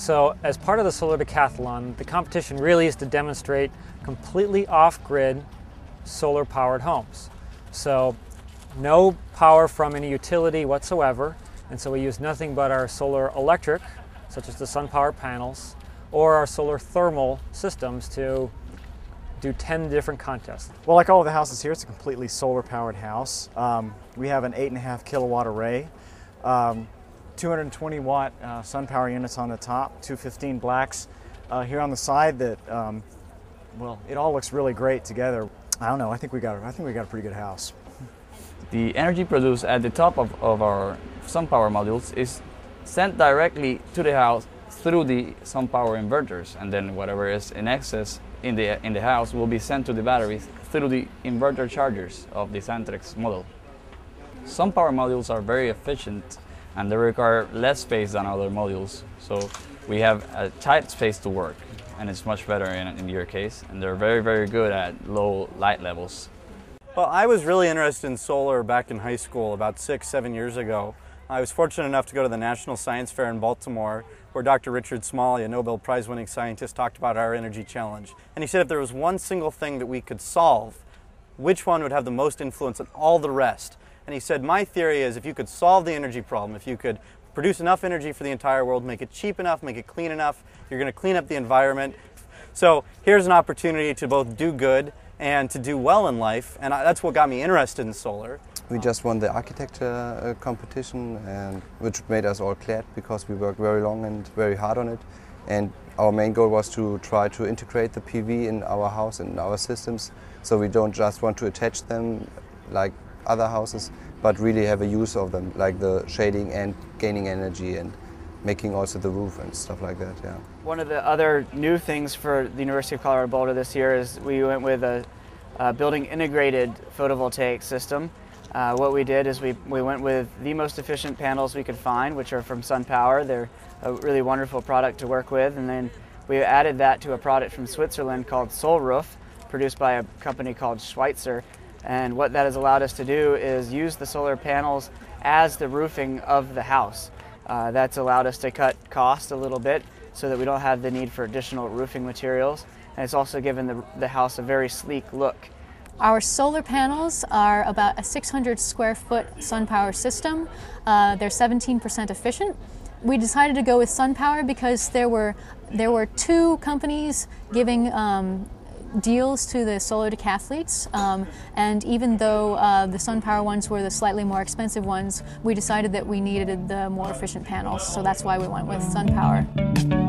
So as part of the Solar Decathlon, the competition really is to demonstrate completely off-grid solar-powered homes. So no power from any utility whatsoever, and so we use nothing but our solar electric, such as the SunPower panels, or our solar thermal systems to do 10 different contests. Well, like all of the houses here, it's a completely solar-powered house. We have an 8.5 kilowatt array, 220 watt SunPower units on the top, 215 blacks here on the side. That well, it all looks really great together. I don't know. I think we got a pretty good house. The energy produced at the top of our SunPower modules is sent directly to the house through the SunPower inverters, and then whatever is in excess in the house will be sent to the batteries through the inverter chargers of the Santrex model. SunPower modules are very efficient and they require less space than other modules, so we have a tight space to work, and it's much better in your case, and they're very, very good at low light levels. Well, I was really interested in solar back in high school about 6-7 years ago. I was fortunate enough to go to the National Science Fair in Baltimore, where Dr. Richard Smalley, a Nobel Prize-winning scientist, talked about our energy challenge. And he said if there was one single thing that we could solve, which one would have the most influence on all the rest? And he said, my theory is if you could solve the energy problem, if you could produce enough energy for the entire world, make it cheap enough, make it clean enough, you're going to clean up the environment. So here's an opportunity to both do good and to do well in life, and that's what got me interested in solar. We just won the architecture competition, and which made us all glad because we worked very long and very hard on it. And our main goal was to try to integrate the PV in our house and our systems, so we don't just want to attach them like other houses, but really have a use of them, like the shading and gaining energy and making also the roof and stuff like that. Yeah. One of the other new things for the University of Colorado Boulder this year is we went with a building integrated photovoltaic system. What we did is we went with the most efficient panels we could find, which are from SunPower. They're a really wonderful product to work with, and then we added that to a product from Switzerland called Solroof, produced by a company called Schweitzer. And what that has allowed us to do is use the solar panels as the roofing of the house. That's allowed us to cut costs a little bit so that we don't have the need for additional roofing materials. And it's also given the house a very sleek look. Our solar panels are about a 600 square foot SunPower system. They're 17% efficient. We decided to go with SunPower because there were two companies giving deals to the Solar Decathletes, and even though the SunPower ones were the slightly more expensive ones, we decided that we needed the more efficient panels, so that's why we went with SunPower.